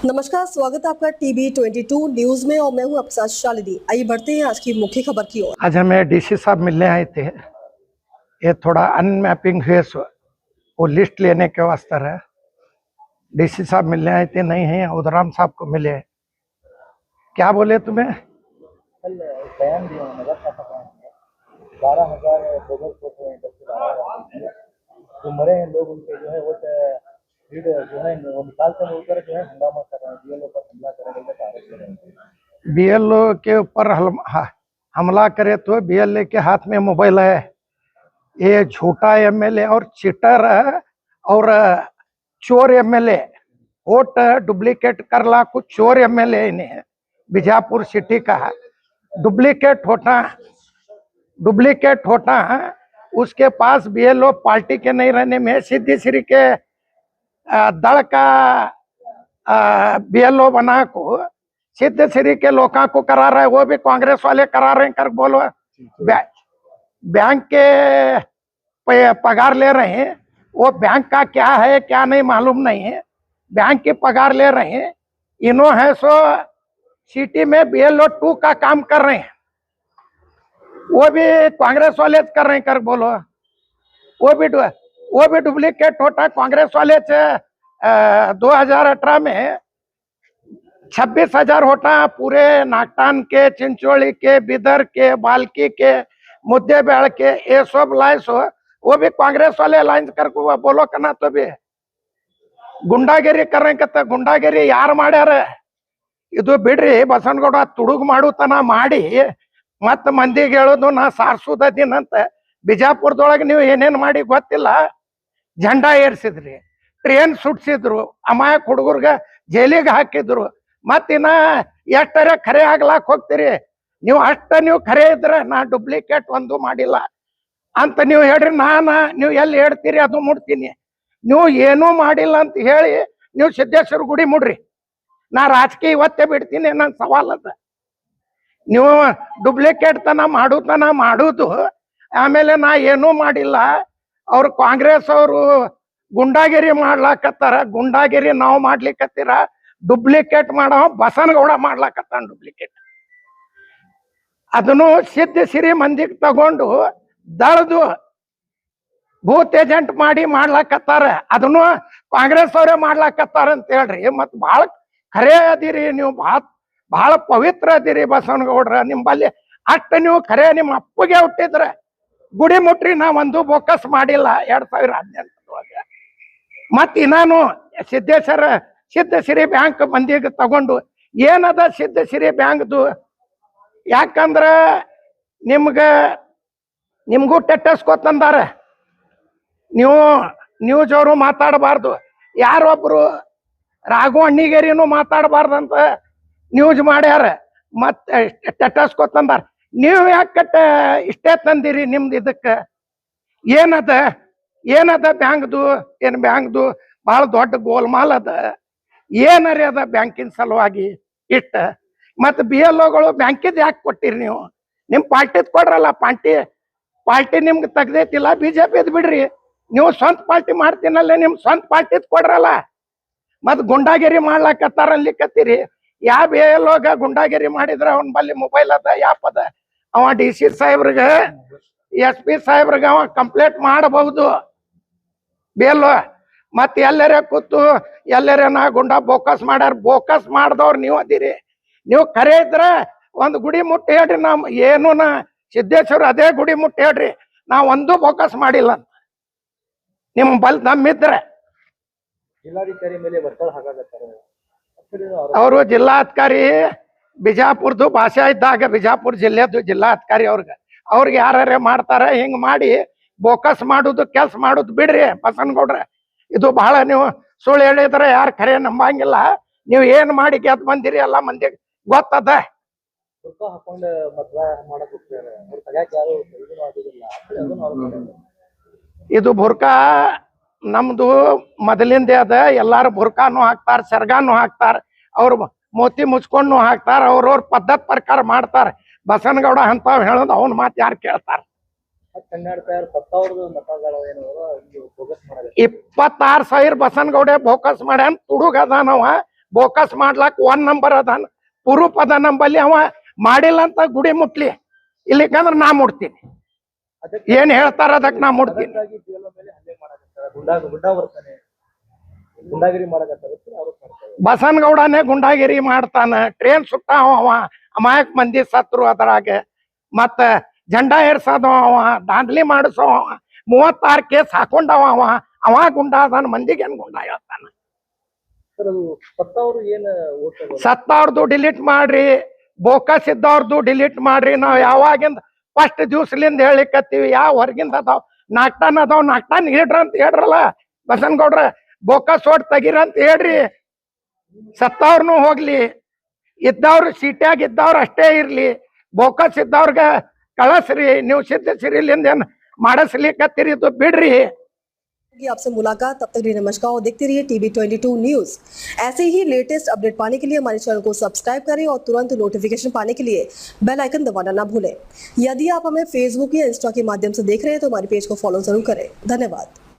नमस्कार, स्वागत है आपका टीवी 22 न्यूज में और मैं हूं आपके साथ शालिनी। आइए बढ़ते हैं आज की मुख्य खबर की ओर। आज हमें डीसी साहब मिलने आए थे। ये थोड़ा अनमैपिंग है, वो लिस्ट लेने के वास्ते है। डीसी साहब मिलने आए थे, नहीं है उधराम साहब को मिले। क्या बोले तुम्हें? कल बयान दिया नगर का बयान है 12,000 बोगस वोट हुए 10 से 12,000 जो मरे हैं लोग उनके जो है वो भीड़ जो है वो निकालते मिलकर जो है हंगामा कर रहे हैं, बीएलओ पर हमला करने का आरोप कर रहे हैं। बीएलओ के ऊपर हमला करे तो बीएलओ के हाथ में मोबाइल है। ये झूठा एमएलए और चीटर और चोर एमएलए, वोट डुप्लीकेट करला कुछ चोर एमएलए इन्हें बीजापुर सिटी का डुप्लीकेट होता है। उसके पास बीएलओ पार्टी के नहीं रहने में सिद्धि श्री के दल का बीएलओ बना को सिद्ध श्री के लोगों को करा रहा है, वो भी कांग्रेस वाले करा रहे हैं। कर बोलो बैंक के पगार ले रहे हैं, वो बैंक का क्या है क्या नहीं मालूम नहीं है, बैंक की पगार ले रहे हैं। इन्हों है सो सिटी में बीएलओ 2 का काम कर रहे हैं, वो भी कांग्रेस वाले कर रहे हैं। कर बोलो वो भी डुप्लीकेट होता। कांग्रेस वाले से 2018 में 26,000 होता पूरे नागटान के, चिंचोली के, बिदर के, बाल्की के, मुद्देबेड़ के, ये सब लाइस हो, वो भी कांग्रेस वाले लाइन करको बोलो करना। तो भी गुंडागिरी कर रहे कहते, गुंडागिरी यार ಮಾಡ್ಯಾರ? ಇದು ಬಿಡ್ರಿ, ಬಸವನಗೌಡ ತುಡುಗು ಮಾಡುತನ ಮಾಡಿ ಮತ್ತ ಮಂದಿಗೆ ಹೇಳೋದು ನಾ ಸಾರ್ಸುದೀನಂತ ಬಿಜಾಪುರದೊಳಗೆ ನೀವು ಏನೇನ್ ಮಾಡಿ ಗೊತ್ತಿಲ್ಲ. झंडा ಏರ್ಸಿದ್ರಿ, ಟ್ರೇನ್ ಸುಡ್ಸಿದ್ರು, ಅಮಾಯಕ ಹುಡುಗರ್ಗ ಜೈಲಿಗೆ ಹಾಕಿದ್ರು. ಮತ್ತಿನ್ನ ಎಷ್ಟರ ಖರೆ ಆಗ್ಲಾಕ್ ಹೋಗ್ತೀರಿ ನೀವು? ನೀವು ಖರೆ ಇದ್ರೆ ನಾ ಡೂಪ್ಲಿಕೇಟ್ ಒಂದು ಮಾಡಿಲ್ಲ ಅಂತ ನೀವು ಹೇಳ್ರಿ. ನೀವು ಎಲ್ಲಿ ಹೇಳ್ತೀರಿ ಅದು ಮುಡ್ತೀನಿ. ನೀವು ಏನೂ ಮಾಡಿಲ್ಲ ಅಂತ ಹೇಳಿ ನೀವು ಸಿದ್ದೇಶ್ವರ ಗುಡಿ ಮುಡ್ರಿ, ನಾ ರಾಜಕೀಯ ಇವತ್ತೇ ಬಿಡ್ತೀನಿ. ನನ್ನ ಸವಾಲದ ನೀವು ಡೂಪ್ಲಿಕೇಟ್ ತನ ಮಾಡುದು, ಆಮೇಲೆ ನಾ ಏನೂ ಮಾಡಿಲ್ಲ. ಅವ್ರು ಕಾಂಗ್ರೆಸ್ ಅವರು ಗುಂಡಾಗಿರಿ ಮಾಡ್ಲಾಕತ್ತಾರ. ಗುಂಡಾಗಿರಿ ನಾವು ಮಾಡ್ಲಿಕ್ಕತ್ತೀರ, ಡೂಪ್ಲಿಕೇಟ್ ಮಾಡೋ ಬಸನಗೌಡ ಮಾಡ್ಲಾಕತ್ತಾನ ಡೂಪ್ಲಿಕೇಟ್. ಅದನ್ನು ಸಿದ್ಧ ಸಿರಿ ಮಂದಿಗೆ ತಗೊಂಡು ದಳದು ಬೂತ್ ಏಜೆಂಟ್ ಮಾಡಿ ಮಾಡ್ಲಾಕತ್ತಾರ. ಅದನ್ನು ಕಾಂಗ್ರೆಸ್ ಅವರೇ ಮಾಡ್ಲಾಕತ್ತಾರ ಅಂತ ಹೇಳ್ರಿ. ಮತ್ ಬಹಳ ಖರೆ ಅದಿರಿ ನೀವು, ಬಹಳ ಪವಿತ್ರ ಅದಿರಿ ಬಸವನಗೌಡ್ರ. ನಿಂಬಲ್ಲಿ ಅಷ್ಟ ನೀವು ಖರೆ ನಿಮ್ಮ ಅಪ್ಪಗೆ ಹುಟ್ಟಿದ್ರೆ ಗುಡಿ ಮುಟ್ರಿ. ನಾ ಒಂದು ಬೋಕಸ್ ಮಾಡಿಲ್ಲ 2018 ಮತ್ ನಾನು ಸಿದ್ಧ ಸಿರಿ ಬ್ಯಾಂಕ್ ಮಂದಿಗೆ ತಗೊಂಡು ಏನದ ಸಿದ್ಧ ಸಿರಿ ಬ್ಯಾಂಕ್ದು? ಯಾಕಂದ್ರ ನಿಮ್ಗೂ ಟೆಟ್ಟಸ್ಕೊತಂದಾರ. ನೀವು ನ್ಯೂಸ್ ಅವರು ಮಾತಾಡಬಾರ್ದು, ಯಾರೊಬ್ರು ರಾಘು ಅಣ್ಣಿಗೇರಿನೂ ಮಾತಾಡಬಾರ್ದಂತ ನ್ಯೂಸ್ ಮಾಡ್ಯಾರ, ಮತ್ತೆ ಟೆಟ್ಟಸ್ಕೊತಂದಾರ. ನೀವು ಯಾಕೆ ಇಷ್ಟೇ ತಂದಿರಿ? ನಿಮ್ದು ಇದಕ್ಕೆ ಏನದ ಬ್ಯಾಂಕ್ದು? ಏನು ಬ್ಯಾಂಕ್ದು ಬಹಳ ದೊಡ್ಡ ಗೋಲ್ಮಾಲ್ ಅದ. ಏನರಿ ಅದ ಬ್ಯಾಂಕಿನ ಸಲುವಾಗಿ ಇಷ್ಟ? ಮತ್ತು BLOಗಳು ಬ್ಯಾಂಕಿದ್ ಯಾಕೆ ಕೊಟ್ಟಿರಿ ನೀವು? ನಿಮ್ ಪಾರ್ಟಿದ್ ಕೊಡ್ರಲ್ಲ. ಪಾರ್ಟಿ ನಿಮ್ಗೆ ತೆಗ್ದೈತಿಲ್ಲ, BJPದ್ ಬಿಡ್ರಿ. ನೀವು ಸ್ವಂತ ಪಾರ್ಟಿ ಮಾಡ್ತೀನಲ್ಲ, ನಿಮ್ ಸ್ವಂತ ಪಾರ್ಟಿದ್ ಕೊಡ್ರಲ್ಲ. ಮತ್ ಗುಂಡಾಗಿರಿ ಮಾಡ್ಲಾಕತ್ತಾರ ಅನ್ಲಿಕ್ಕತ್ತೀರಿ. ಯಾವ BLOಗ ಗುಂಡಾಗಿರಿ ಮಾಡಿದ್ರ ಅವನ್ ಬಲ್ಲಿ ಮೊಬೈಲ್ ಅದ, ಯಾಪ್ ಅದ. ಅವ DC ಸಾಹೇಬ್ರಿಗ, SP ಸಾಹೇಬ್ರಿಗ ಅವ ಕಂಪ್ಲೇಂಟ್ ಮಾಡಬಹುದು BLO. ಮತ್ ಎಲ್ಲರ ಕೂತು ಎಲ್ಲರ ನಾ ಗುಂಡಾ ಬೋಕಸ್ ಮಾಡ್ಯಾರ. ಬೋಕಸ್ ಮಾಡ್ದವ್ರು ನೀವು ಅದಿರಿ. ನೀವು ಖರೆ ಇದ್ರ ಒಂದ್ ಗುಡಿ ಮುಟ್ಟಿ ಹೇಳ್ರಿ. ಏನು ಸಿದ್ದೇಶ್ವರ ಅದೇ ಗುಡಿ ಮುಟ್ಟಿ ಹೇಳ್ರಿ, ನಾ ಒಂದು ಬೋಕಸ್ ಮಾಡಿಲ್ಲ ಅಂತ. ನಿಮ್ ಬಲ್ ನಮ್ಮಿದ್ರೆ ಜಿಲ್ಲಾಧಿಕಾರಿ ಮೇಲೆ ಒತ್ತಡ ಹಾಕಾಗತ್ತಾರೆ ಅವರು. ಜಿಲ್ಲಾಧಿಕಾರಿ ಬಿಜಾಪುರದು ಭಾಷೆ ಇದ್ದಾಗ ಬಿಜಾಪುರ ಜಿಲ್ಲೆದು ಜಿಲ್ಲಾಧಿಕಾರಿ ಅವ್ರಿಗೆ ಯಾರೇ ಮಾಡ್ತಾರ ಹಿಂಗ್ ಮಾಡಿ ಬೋಕಸ್ ಮಾಡುದು ಕೆಲ್ಸ ಮಾಡುದು ಬಿಡ್ರಿ ಬಸನಗೌಡ್ರ. ಇದು ಬಹಳ ನೀವು ಸುಳ್ಳು ಹೇಳಿದ್ರೆ ಯಾರು ಖರೆ ನಂಬಂಗಿಲ್ಲ. ನೀವು ಏನ್ ಮಾಡಿ ಗೆದ್ದು ಬಂದಿರಿ ಎಲ್ಲ ಮಂದಿಗೆ ಗೊತ್ತದ. ಹಾಕೊಂಡು ಮದ್ವೆ ಮಾಡಕ್ ಹೋಗ್ತಾರೆ, ಯಾರು ಇದು ಬುರ್ಕಾ ನಮ್ದು ಮೊದಲಿಂದೇ ಅದ. ಎಲ್ಲಾರು ಬುರ್ಕಾನು ಹಾಕ್ತಾರ, ಸೆರ್ಗಾನು ಹಾಕ್ತಾರ, ಅವ್ರು ಮೋತಿ ಮುಚ್ಕೊಂಡು ಹಾಕ್ತಾರ. ಅವ್ರವ್ರ ಪದ್ಧತಿ ಪ್ರಕಾರ ಮಾಡ್ತಾರ. ಬಸನಗೌಡ ಅಂತಾವ್ ಹೇಳೋದು ಅವನ್ ಮಾತು ಯಾರು ಕೇಳ್ತಾರ? 26,000 ಬಸನಗೌಡ ಬೋಕಸ್ ಮಾಡ್ಯಾನ. ತುಡುಗ ಅದಾನವ ಬೋಕಸ್ ಮಾಡ್ಲಾಕ್ 1 ನಂಬರ್ ಅದಾನ ಪುರುಪ್ ಅದ ನಂಬಲ್ಲಿ ಅವ ಮಾಡಿಲ್ಲ ಅಂತ ಗುಡಿ ಮುಟ್ಲಿ ಇಲ್ಲಿಕಂದ್ರ ನಾ ಮುಟ್ತೀನಿ ಏನ್ ಹೇಳ್ತಾರ ಅದಕ್ಕೆ ನಾ ಮುಟ್ತೀನಿ ಅದಕ್ಕಾಗಿ ಜಿಎಲ್ಒ ಮೇಲೆ ಹಲ್ಲೆ ಮಾಡಕತ್ತಾರ ಗುಂಡಾ ವರ್ತನೆ ಗುಂಡಾಗಿರಿ ಮಾಡಕತ್ತಾರ ಆರೋಪ ಮಾಡ್ತಾರೆ ಬಸನಗೌಡನೇ ಗುಂಡಾಗಿರಿ ಮಾಡ್ತಾನ ಟ್ರೇನ್ ಸುಟ್ಟಾವ ಅವ ಅಮಾಯಕ್ ಮಂದಿ ಸತ್ರು ಅದ್ರಾಗ ಮತ್ತ ಜಂಡಾ ಏರ್ಸದವ ಅವ ದಾಂಧಲಿ ಮಾಡಿಸೋ ಅವ 36 ಕೇಸ್ ಹಾಕೊಂಡವ ಅವ ಗುಂಡಾ ಅದಾನ ಮಂದಿಗೆ ಏನ್ ಗುಂಡಾ ಹೇಳ್ತಾನ ಸರ್ ಅದು ಸತ್ತವರು ಏನ್ ಓಟ್ ಸತ್ತವ್ರದ್ದು ಡಿಲೀಟ್ ಮಾಡ್ರಿ ಬೋಕಸ್ ಇದ್ದವ್ರದ್ದು ಡಿಲೀಟ್ ಮಾಡ್ರಿ ನಾವ್ ಯಾವಾಗಿಂದ ಫಸ್ಟ್ ದಿವ್ಸಲಿಂದ ಹೇಳಿಕತ್ತೀವಿ ಯಾವ ಹೊರಗಿಂದ ಅದಾವ್ 4 ಟನ್ ಅದಾವ್ 4 ಟನ್ ಇಡ್ರ ಅಂತ ಹೇಳ್ರಲ್ಲ ಬಸನಗೌಡ್ರ ಬೋಕಸ್ ಓಟ್ ತೆಗೀರ ಅಂತ ಹೇಳ್ರಿ ಸತ್ತವ್ರನು ಹೋಗ್ಲಿ ಇದ್ದವ್ರು ಸೀಟ್ಯಾಗ ಇದ್ದವ್ರು ಅಷ್ಟೇ ಇರ್ಲಿ ಬೋಕಸ್ ಇದ್ದವ್ರಗ ಕಳಸ್ರಿ ನೀವು ಸಿದ್ಧಸಿರಿಲಿಂದ ಏನ್ ಮಾಡಿಸ್ಲಿಕ್ಕತ್ತೀರಿ ಇದು ಬಿಡ್ರಿ आपसे मुलाकात तब तक लिए नमस्कार और देखते रहिए टीवी 22 न्यूज। ऐसे ही लेटेस्ट अपडेट पाने के लिए हमारे चैनल को सब्सक्राइब करें और तुरंत नोटिफिकेशन पाने के लिए बेल आइकन दबाना ना भूलें। यदि आप हमें फेसबुक या इंस्टा के माध्यम से देख रहे हैं तो हमारे पेज को फॉलो जरूर करें। धन्यवाद।